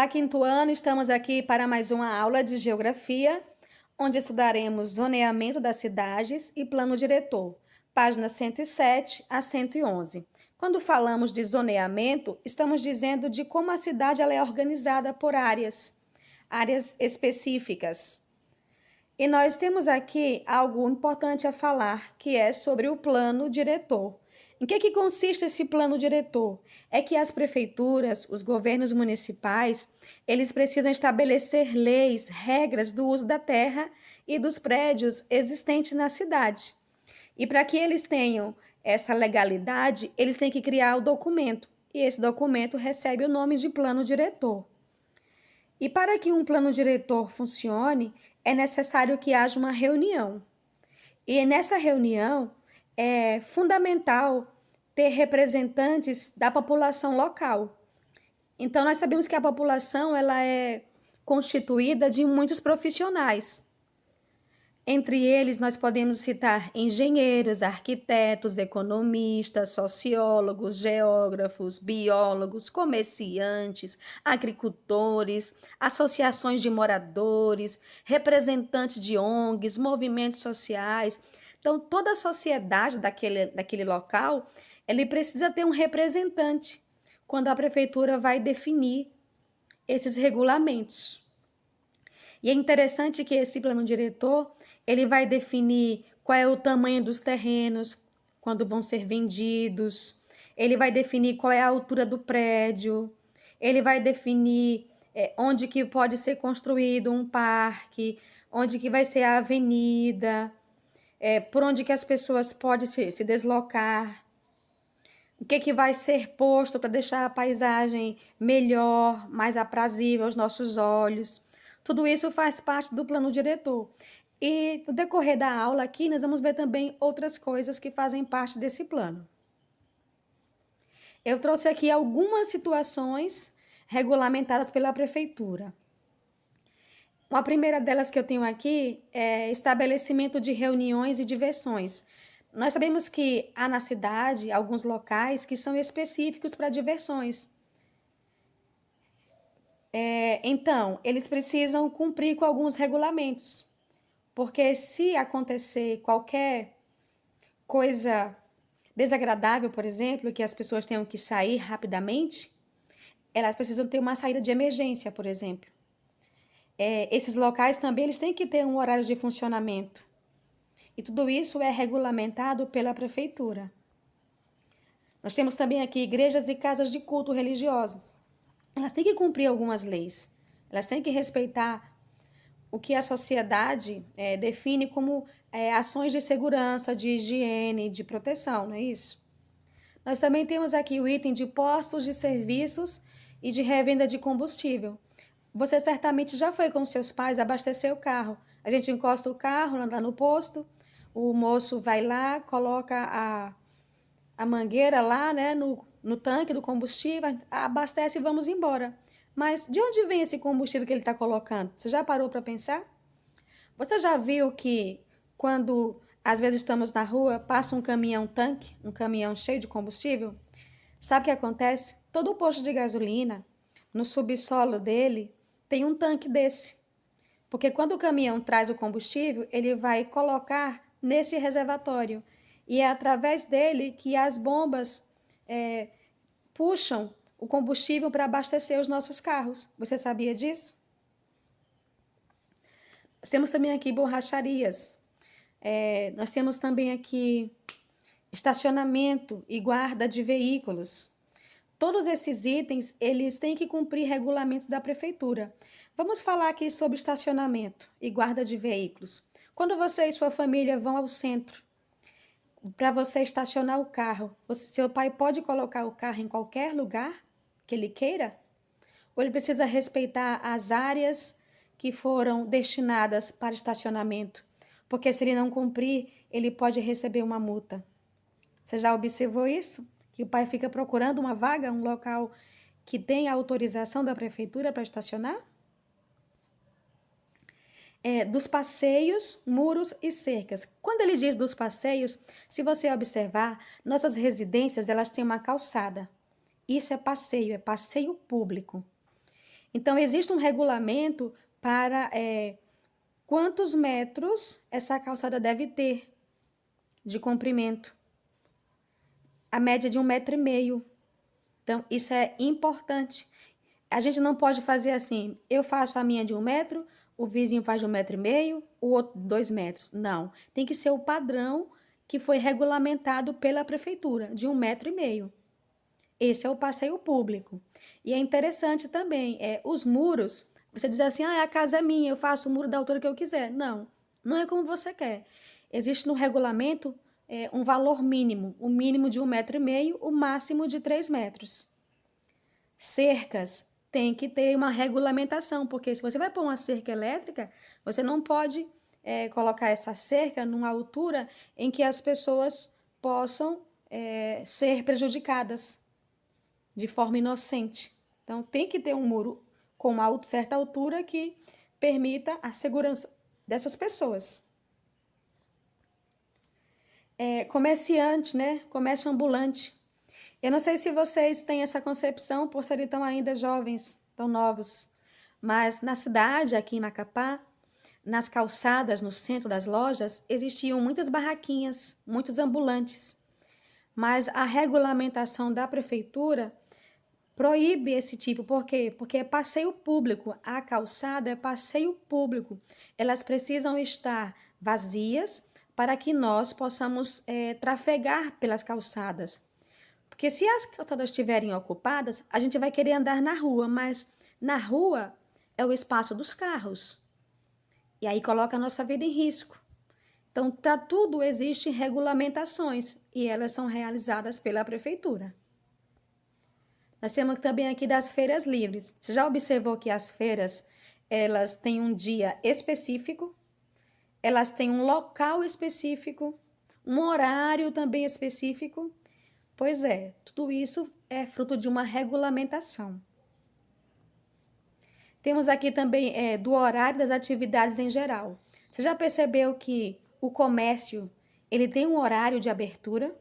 Olá, quinto ano, estamos aqui para mais uma aula de geografia, onde estudaremos zoneamento das cidades e plano diretor, páginas 107 a 111. Quando falamos de zoneamento, estamos dizendo de como a cidade ela é organizada por áreas específicas. E nós temos aqui algo importante a falar, que é sobre o plano diretor. Em que consiste esse plano diretor? É que as prefeituras, os governos municipais, eles precisam estabelecer leis, regras do uso da terra e dos prédios existentes na cidade. E para que eles tenham essa legalidade, eles têm que criar o documento. E esse documento recebe o nome de plano diretor. E para que um plano diretor funcione, é necessário que haja uma reunião. E nessa reunião é fundamental ter representantes da população local. Então nós sabemos que a população ela é constituída de muitos profissionais. Entre eles, nós podemos citar engenheiros, arquitetos, economistas, sociólogos, geógrafos, biólogos, comerciantes, agricultores, associações de moradores, representantes de ONGs, movimentos sociais. Então, toda a sociedade daquele local, ele precisa ter um representante quando a prefeitura vai definir esses regulamentos. E é interessante que esse plano diretor ele vai definir qual é o tamanho dos terrenos, quando vão ser vendidos, ele vai definir qual é a altura do prédio, ele vai definir onde que pode ser construído um parque, onde que vai ser a avenida, por onde que as pessoas podem se deslocar, o que vai ser posto para deixar a paisagem melhor, mais aprazível aos nossos olhos. Tudo isso faz parte do plano diretor. E no decorrer da aula aqui, nós vamos ver também outras coisas que fazem parte desse plano. Eu trouxe aqui algumas situações regulamentadas pela prefeitura. A primeira delas que eu tenho aqui é estabelecimento de reuniões e diversões. Nós sabemos que há na cidade alguns locais que são específicos para diversões. Então, eles precisam cumprir com alguns regulamentos. Porque se acontecer qualquer coisa desagradável, por exemplo, que as pessoas tenham que sair rapidamente, elas precisam ter uma saída de emergência, por exemplo. Esses locais também eles têm que ter um horário de funcionamento. E tudo isso é regulamentado pela prefeitura. Nós temos também aqui igrejas e casas de culto religiosas. Elas têm que cumprir algumas leis. Elas têm que respeitar o que a sociedade define como ações de segurança, de higiene, de proteção, não é isso? Nós também temos aqui o item de postos de serviços e de revenda de combustível. Você certamente já foi com seus pais abastecer o carro. A gente encosta o carro lá no posto, o moço vai lá, coloca a mangueira lá, né, no tanque do combustível, abastece e vamos embora. Mas de onde vem esse combustível que ele está colocando? Você já parou para pensar? Você já viu que quando às vezes estamos na rua, passa um caminhão tanque, um caminhão cheio de combustível? Sabe o que acontece? Todo posto de gasolina, no subsolo dele, tem um tanque desse. Porque quando o caminhão traz o combustível, ele vai colocar nesse reservatório. E é através dele que as bombas puxam o combustível para abastecer os nossos carros. Você sabia disso? Nós temos também aqui borracharias. Nós temos também aqui estacionamento e guarda de veículos. Todos esses itens, eles têm que cumprir regulamentos da prefeitura. Vamos falar aqui sobre estacionamento e guarda de veículos. Quando você e sua família vão ao centro, para você estacionar o carro, seu pai pode colocar o carro em qualquer lugar que ele queira? Ou ele precisa respeitar as áreas que foram destinadas para estacionamento? Porque se ele não cumprir, ele pode receber uma multa. Você já observou isso? Que o pai fica procurando uma vaga, um local que tem a autorização da prefeitura para estacionar? Dos passeios, muros e cercas. Quando ele diz dos passeios, se você observar, nossas residências elas têm uma calçada. Isso é passeio público. Então, existe um regulamento para quantos metros essa calçada deve ter de comprimento. A média é de 1,5 m. Então, isso é importante. A gente não pode fazer assim, eu faço a minha de 1 m, o vizinho faz de 1,5 m, o outro 2 metros. Não, tem que ser o padrão que foi regulamentado pela prefeitura, de 1,5 m. Esse é o passeio público. E é interessante também, os muros, você diz assim, a casa é minha, eu faço o muro da altura que eu quiser. Não, não é como você quer. Existe no regulamento um valor mínimo, o mínimo de 1,5 m, o máximo de 3 metros. Cercas tem que ter uma regulamentação, porque se você vai pôr uma cerca elétrica, você não pode colocar essa cerca numa altura em que as pessoas possam ser prejudicadas de forma inocente. Então, tem que ter um muro com uma certa altura que permita a segurança dessas pessoas. Comerciante, né? Comércio ambulante. Eu não sei se vocês têm essa concepção por serem tão ainda jovens, tão novos, mas na cidade, aqui em Macapá, nas calçadas, no centro das lojas, existiam muitas barraquinhas, muitos ambulantes. Mas a regulamentação da prefeitura proíbe esse tipo. Por quê? Porque é passeio público. A calçada é passeio público. Elas precisam estar vazias para que nós possamos trafegar pelas calçadas. Porque se as calçadas estiverem ocupadas, a gente vai querer andar na rua, mas na rua é o espaço dos carros. E aí coloca a nossa vida em risco. Então, para tudo existem regulamentações e elas são realizadas pela prefeitura. Nós temos também aqui das feiras livres. Você já observou que as feiras, elas têm um dia específico, elas têm um local específico, um horário também específico? Pois é, tudo isso é fruto de uma regulamentação. Temos aqui também do horário das atividades em geral. Você já percebeu que o comércio, ele tem um horário de abertura?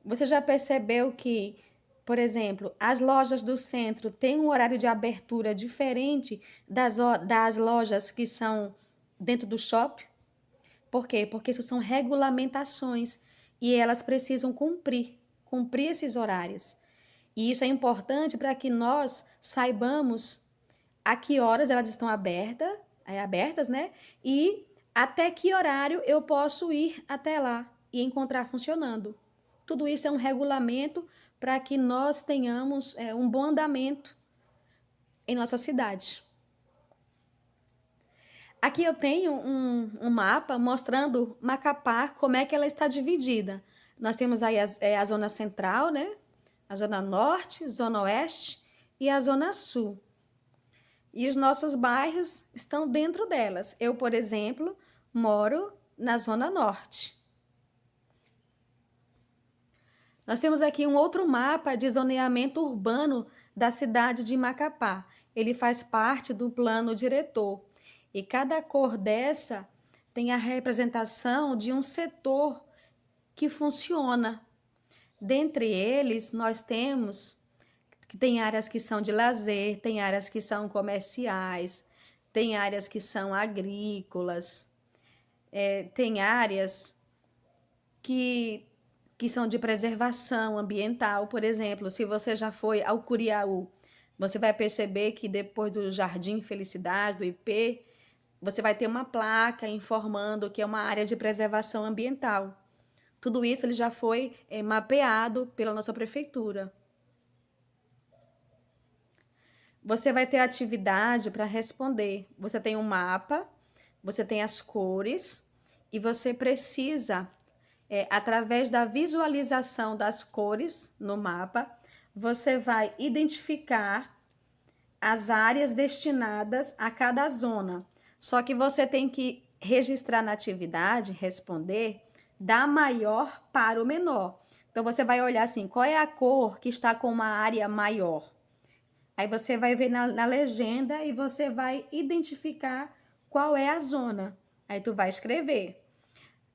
Você já percebeu que, por exemplo, as lojas do centro têm um horário de abertura diferente das lojas que são dentro do shopping? Por quê? Porque isso são regulamentações e elas precisam cumprir esses horários. E isso é importante para que nós saibamos a que horas elas estão abertas, né? E até que horário eu posso ir até lá e encontrar funcionando. Tudo isso é um regulamento para que nós tenhamos um bom andamento em nossa cidade. Aqui eu tenho um mapa mostrando Macapá, como é que ela está dividida. Nós temos aí a zona central, né? A zona norte, zona oeste e a zona sul. E os nossos bairros estão dentro delas. Eu, por exemplo, moro na zona norte. Nós temos aqui um outro mapa de zoneamento urbano da cidade de Macapá. Ele faz parte do plano diretor. E cada cor dessa tem a representação de um setor que funciona. Dentre eles, nós temos que tem áreas que são de lazer, tem áreas que são comerciais, tem áreas que são agrícolas, tem áreas que são de preservação ambiental. Por exemplo, se você já foi ao Curiaú, você vai perceber que depois do Jardim Felicidade, do IP, você vai ter uma placa informando que é uma área de preservação ambiental. Tudo isso ele já foi mapeado pela nossa prefeitura. Você vai ter atividade para responder. Você tem um mapa, você tem as cores e você precisa, através da visualização das cores no mapa, você vai identificar as áreas destinadas a cada zona. Só que você tem que registrar na atividade, responder, da maior para o menor. Então, você vai olhar assim, qual é a cor que está com uma área maior? Aí você vai ver na legenda e você vai identificar qual é a zona. Aí tu vai escrever.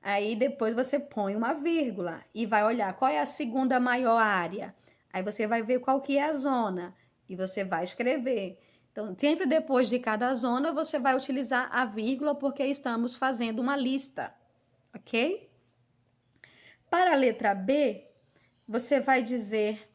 Aí depois você põe uma vírgula e vai olhar qual é a segunda maior área. Aí você vai ver qual que é a zona e você vai escrever. Então, sempre depois de cada zona, você vai utilizar a vírgula, porque estamos fazendo uma lista, ok? Para a letra B, você vai dizer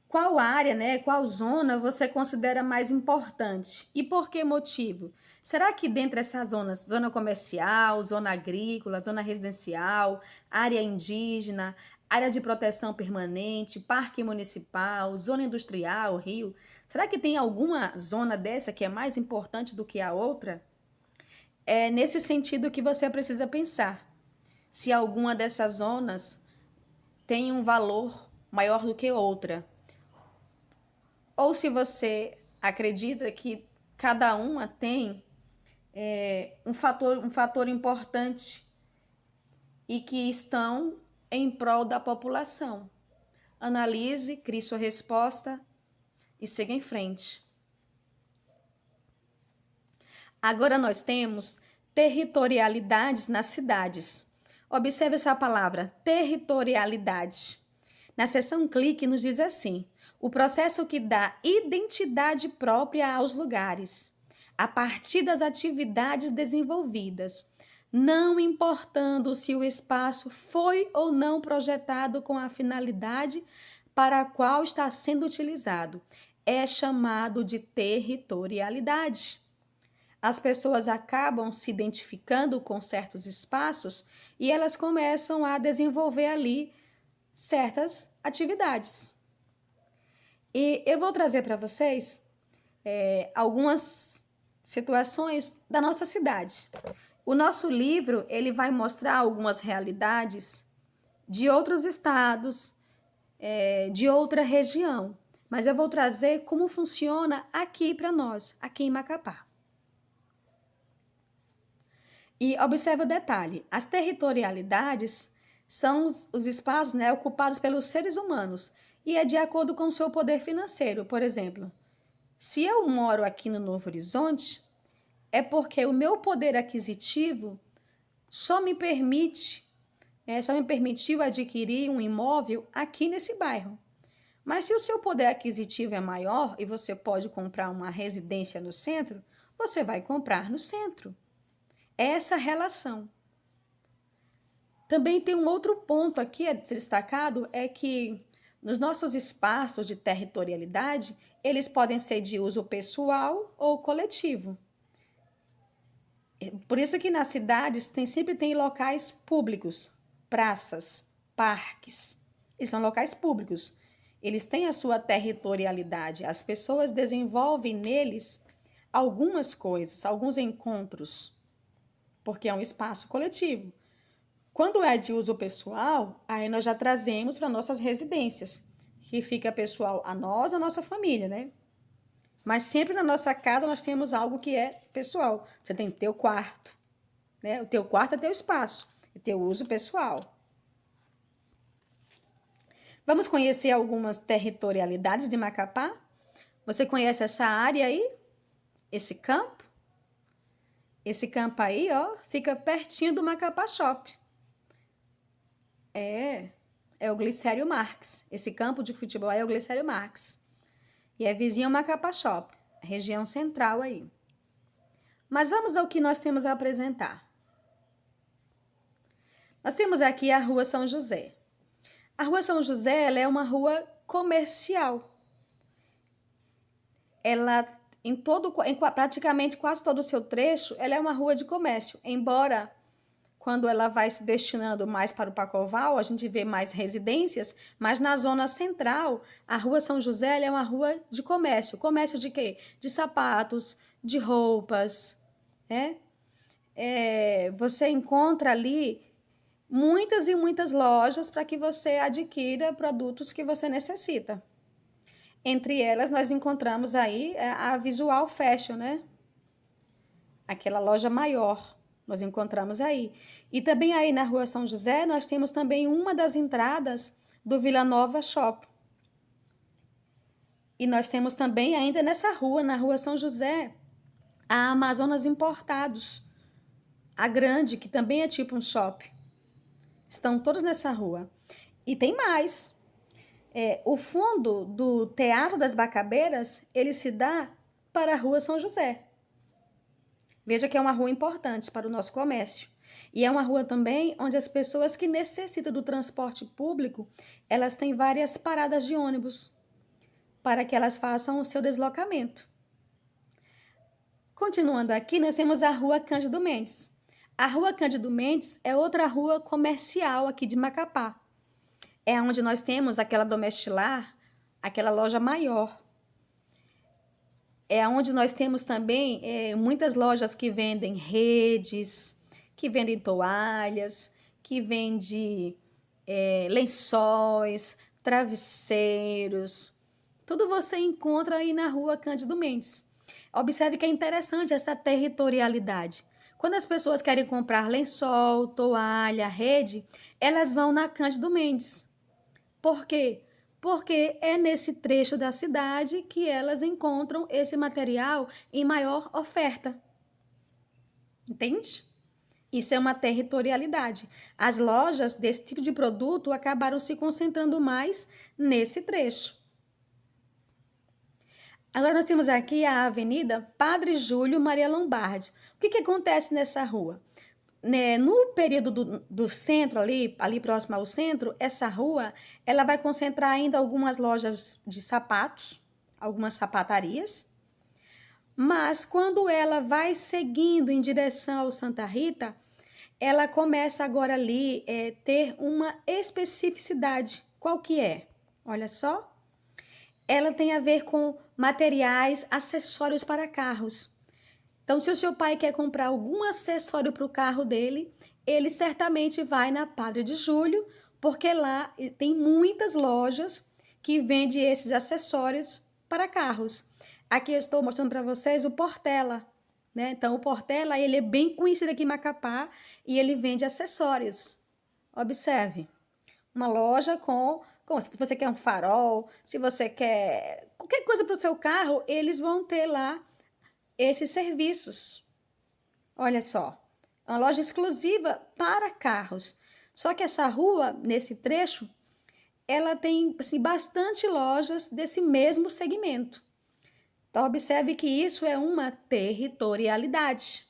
qual área, né, qual zona você considera mais importante e por que motivo? Será que dentre essas zonas, zona comercial, zona agrícola, zona residencial, área indígena, área de proteção permanente, parque municipal, zona industrial, rio, será que tem alguma zona dessa que é mais importante do que a outra? É nesse sentido que você precisa pensar. Se alguma dessas zonas tem um valor maior do que outra. Ou se você acredita que cada uma tem um fator importante e que estão em prol da população. Analise, crie sua resposta e siga em frente. Agora nós temos territorialidades nas cidades. Observe essa palavra, territorialidade. Na seção clique nos diz assim: o processo que dá identidade própria aos lugares, a partir das atividades desenvolvidas, não importando se o espaço foi ou não projetado com a finalidade para a qual está sendo utilizado, é chamado de territorialidade. As pessoas acabam se identificando com certos espaços e elas começam a desenvolver ali certas atividades. E eu vou trazer para vocês algumas situações da nossa cidade. O nosso livro ele vai mostrar algumas realidades de outros estados, de outra região, mas eu vou trazer como funciona aqui para nós, aqui em Macapá. E observe o detalhe, as territorialidades são os espaços, né, ocupados pelos seres humanos e é de acordo com o seu poder financeiro. Por exemplo, se eu moro aqui no Novo Horizonte, é porque o meu poder aquisitivo só me permitiu adquirir um imóvel aqui nesse bairro. Mas se o seu poder aquisitivo é maior e você pode comprar uma residência no centro, você vai comprar no centro. Essa relação. Também tem um outro ponto aqui a ser destacado, é que nos nossos espaços de territorialidade, eles podem ser de uso pessoal ou coletivo. Por isso que nas cidades sempre tem locais públicos, praças, parques. Eles são locais públicos. Eles têm a sua territorialidade. As pessoas desenvolvem neles algumas coisas, alguns encontros, porque é um espaço coletivo. Quando é de uso pessoal, aí nós já trazemos para nossas residências, que fica pessoal a nós, a nossa família, né? Mas sempre na nossa casa nós temos algo que é pessoal. Você tem teu quarto, né? O teu quarto é teu espaço, é teu uso pessoal. Vamos conhecer algumas territorialidades de Macapá? Você conhece essa área aí? Esse campo? Esse campo aí, ó, fica pertinho do Macapá Shop. É o Glicério Marques. Esse campo de futebol é o Glicério Marques. E é vizinho ao Macapá Shop, região central aí. Mas vamos ao que nós temos a apresentar. Nós temos aqui a Rua São José. A Rua São José ela é uma rua comercial. Ela, em praticamente quase todo o seu trecho, ela é uma rua de comércio, embora quando ela vai se destinando mais para o Pacoval, a gente vê mais residências, mas na zona central, a Rua São José é uma rua de comércio. Comércio de quê? De sapatos, de roupas, né? Você encontra ali muitas e muitas lojas para que você adquira produtos que você necessita. Entre elas, nós encontramos aí a Visual Fashion, né? Aquela loja maior. Nós encontramos aí. E também aí na Rua São José, nós temos também uma das entradas do Vila Nova Shop. E nós temos também ainda nessa rua, na Rua São José, a Amazonas Importados. A Grande, que também é tipo um shopping. Estão todos nessa rua. E tem mais. O fundo do Teatro das Bacabeiras, ele se dá para a Rua São José. Veja que é uma rua importante para o nosso comércio. E é uma rua também onde as pessoas que necessitam do transporte público, elas têm várias paradas de ônibus para que elas façam o seu deslocamento. Continuando aqui, nós temos a Rua Cândido Mendes. A Rua Cândido Mendes é outra rua comercial aqui de Macapá. É onde nós temos aquela Domestilar, aquela loja maior. É onde nós temos também muitas lojas que vendem redes, que vendem toalhas, que vendem lençóis, travesseiros. Tudo você encontra aí na Rua Cândido Mendes. Observe que é interessante essa territorialidade. Quando as pessoas querem comprar lençol, toalha, rede, elas vão na Cândido Mendes. Por quê? Porque é nesse trecho da cidade que elas encontram esse material em maior oferta. Entende? Isso é uma territorialidade. As lojas desse tipo de produto acabaram se concentrando mais nesse trecho. Agora nós temos aqui a Avenida Padre Júlio Maria Lombardi. O que acontece nessa rua? No período do centro, ali próximo ao centro, essa rua ela vai concentrar ainda algumas lojas de sapatos, algumas sapatarias. Mas quando ela vai seguindo em direção ao Santa Rita, ela começa agora ali ter uma especificidade. Qual que é? Olha só. Ela tem a ver com materiais, acessórios para carros. Então, se o seu pai quer comprar algum acessório para o carro dele, ele certamente vai na Padre de Júlio, porque lá tem muitas lojas que vendem esses acessórios para carros. Aqui eu estou mostrando para vocês o Portela, né? Então, o Portela, ele é bem conhecido aqui em Macapá e ele vende acessórios. Observe, uma loja se você quer um farol, se você quer qualquer coisa para o seu carro, eles vão ter lá esses serviços. Olha só, é uma loja exclusiva para carros. Só que essa rua, nesse trecho, ela tem assim, bastante lojas desse mesmo segmento. Então, observe que isso é uma territorialidade.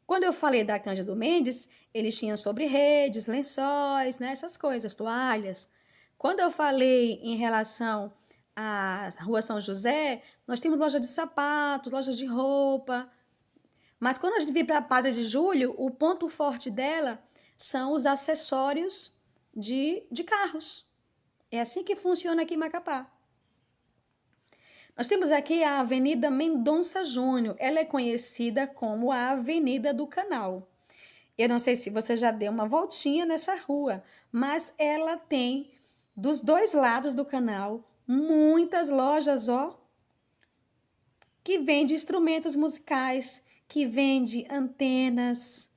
Quando eu falei da Cândido Mendes, eles tinham sobre redes, lençóis, né, essas coisas, toalhas. Quando eu falei em relação à Rua São José, nós temos loja de sapatos, loja de roupa. Mas quando a gente vir para a Padre de Júlio, o ponto forte dela são os acessórios de carros. É assim que funciona aqui em Macapá. Nós temos aqui a Avenida Mendonça Júnior. Ela é conhecida como a Avenida do Canal. Eu não sei se você já deu uma voltinha nessa rua, mas ela tem, dos dois lados do canal, muitas lojas, que vende instrumentos musicais, que vende antenas.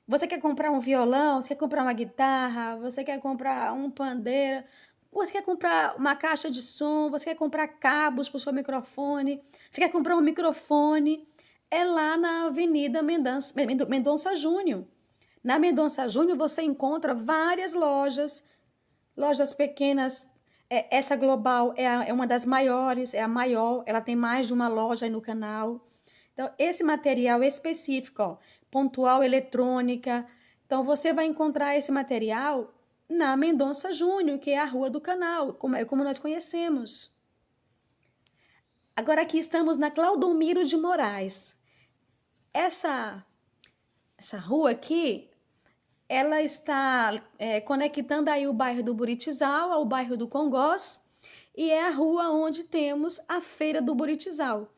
Você quer comprar um violão, você quer comprar uma guitarra, você quer comprar um pandeiro, você quer comprar uma caixa de som, você quer comprar cabos para o seu microfone, você quer comprar um microfone, é lá na Avenida Mendonça Júnior. Na Mendonça Júnior você encontra várias lojas pequenas. Essa Global é uma das maiores, é a maior, ela tem mais de uma loja aí no canal. Então, esse material específico, pontual eletrônica, então você vai encontrar esse material na Mendonça Júnior, que é a Rua do Canal, como nós conhecemos. Agora aqui estamos na Claudomiro de Moraes. Essa rua aqui, ela está conectando aí o bairro do Buritizal ao bairro do Congós, e é a rua onde temos a Feira do Buritizal.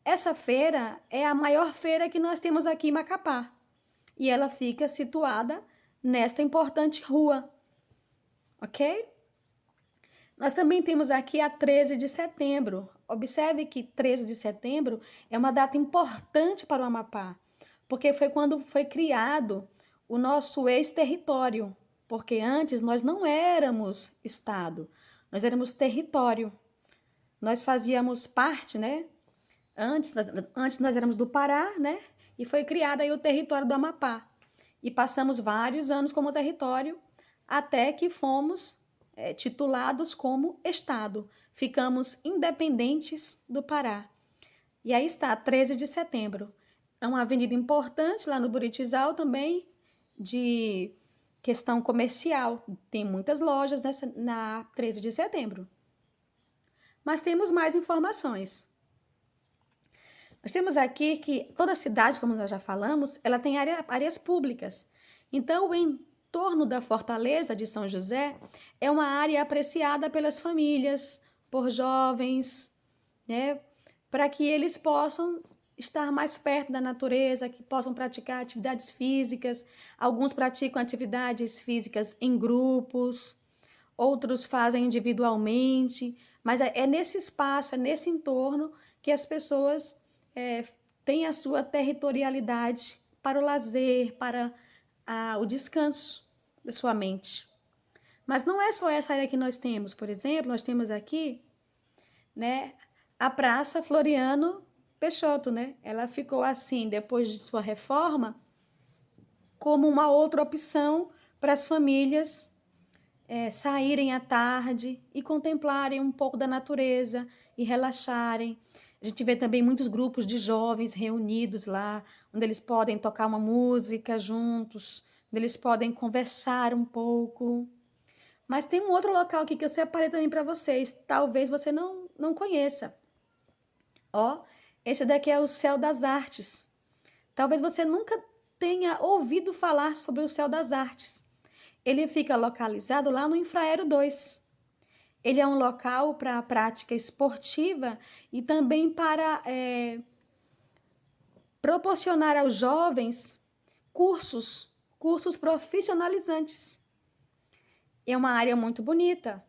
Essa feira é a maior feira que nós temos aqui em Macapá, e ela fica situada nesta importante rua, ok? Nós também temos aqui a 13 de setembro. Observe que 13 de setembro é uma data importante para o Amapá, porque foi quando foi criado o nosso ex-território, porque antes nós não éramos estado, nós éramos território. Nós fazíamos parte, né? Antes nós éramos do Pará, né? E foi criado aí o território do Amapá. E passamos vários anos como território, até que fomos titulados como Estado. Ficamos independentes do Pará. E aí está, 13 de setembro. É uma avenida importante lá no Buritizal também, de questão comercial. Tem muitas lojas na 13 de setembro. Mas temos mais informações. Nós temos aqui que toda cidade, como nós já falamos, ela tem áreas públicas. Então, o entorno da Fortaleza de São José é uma área apreciada pelas famílias, por jovens, né, para que eles possam estar mais perto da natureza, que possam praticar atividades físicas. Alguns praticam atividades físicas em grupos, outros fazem individualmente, mas é nesse espaço, é nesse entorno que as pessoas têm a sua territorialidade para o lazer, para o descanso da sua mente. Mas não é só essa área que nós temos. Por exemplo, nós temos aqui, né, a Praça Floriano Peixoto, né? Ela ficou assim, depois de sua reforma, como uma outra opção para as famílias saírem à tarde e contemplarem um pouco da natureza e relaxarem. A gente vê também muitos grupos de jovens reunidos lá, onde eles podem tocar uma música juntos, onde eles podem conversar um pouco. Mas tem um outro local aqui que eu separei também para vocês, talvez você não conheça. Ó, esse daqui é o Céu das Artes. Talvez você nunca tenha ouvido falar sobre o Céu das Artes. Ele fica localizado lá no Infraero 2. Ele é um local para a prática esportiva e também para proporcionar aos jovens cursos profissionalizantes. É uma área muito bonita,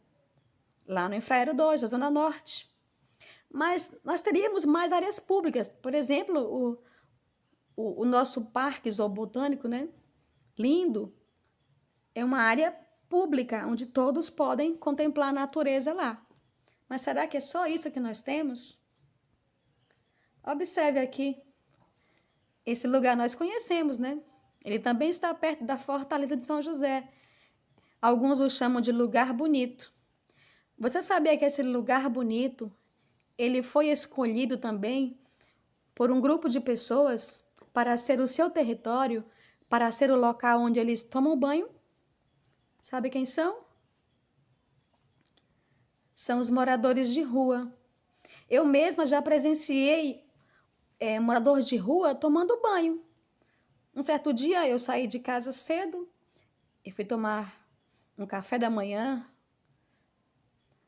lá no Infraero 2, da Zona Norte. Mas nós teríamos mais áreas públicas. Por exemplo, o nosso parque zoobotânico, né? Lindo. É uma área pública, onde todos podem contemplar a natureza lá. Mas será que é só isso que nós temos? Observe aqui. Esse lugar nós conhecemos, né? Ele também está perto da Fortaleza de São José. Alguns o chamam de lugar bonito. Você sabia que esse lugar bonito, ele foi escolhido também por um grupo de pessoas para ser o seu território, para ser o local onde eles tomam banho? Sabe quem são? São os moradores de rua. Eu mesma já presenciei morador de rua tomando banho. Um certo dia eu saí de casa cedo e fui tomar um café da manhã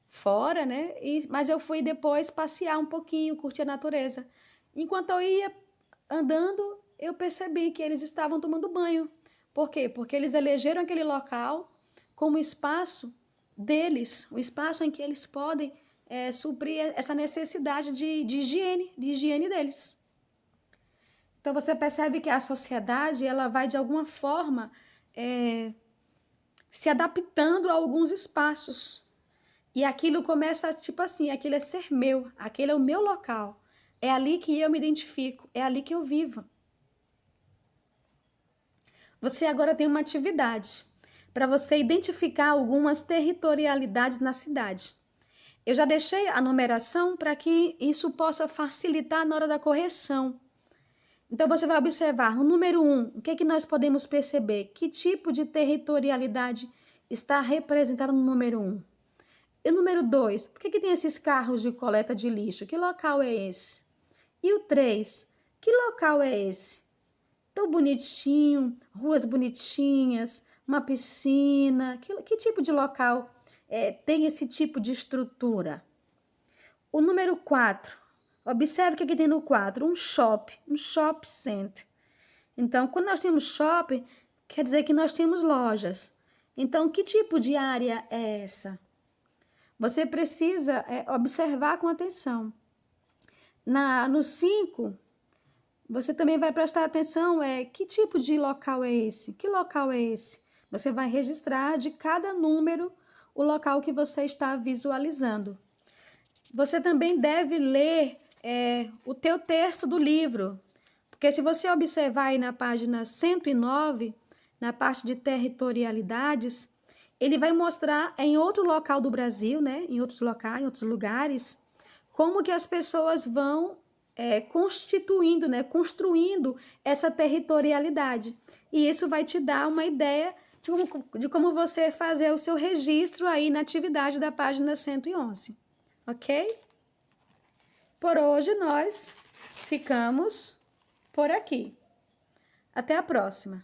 fora, né? Mas eu fui depois passear um pouquinho, curtir a natureza. Enquanto eu ia andando, eu percebi que eles estavam tomando banho. Por quê? Porque eles elegeram aquele local como espaço deles, o espaço em que eles podem suprir essa necessidade de higiene deles. Então você percebe que a sociedade ela vai de alguma forma se adaptando a alguns espaços. E aquilo começa, tipo assim, aquilo é ser meu, aquele é o meu local. É ali que eu me identifico, é ali que eu vivo. Você agora tem uma atividade para você identificar algumas territorialidades na cidade. Eu já deixei a numeração para que isso possa facilitar na hora da correção. Então, você vai observar, no número 1, o que é que nós podemos perceber? Que tipo de territorialidade está representada no número 1? E o número 2, por que tem esses carros de coleta de lixo? Que local é esse? E o 3, que local é esse? Tão bonitinho, ruas bonitinhas, uma piscina. Que tipo de local tem esse tipo de estrutura? O número 4, observe o que aqui tem no 4, um shopping center. Então, quando nós temos shopping, quer dizer que nós temos lojas. Então, que tipo de área é essa? Você precisa observar com atenção. No 5, você também vai prestar atenção, que tipo de local é esse? Que local é esse? Você vai registrar de cada número o local que você está visualizando. Você também deve ler o teu texto do livro, porque se você observar aí na página 109, na parte de territorialidades, ele vai mostrar em outro local do Brasil, né, em outros locais, em outros lugares, como que as pessoas vão constituindo, né, construindo essa territorialidade. E isso vai te dar uma ideia de como você fazer o seu registro aí na atividade da página 111, ok? Por hoje nós ficamos por aqui. Até a próxima!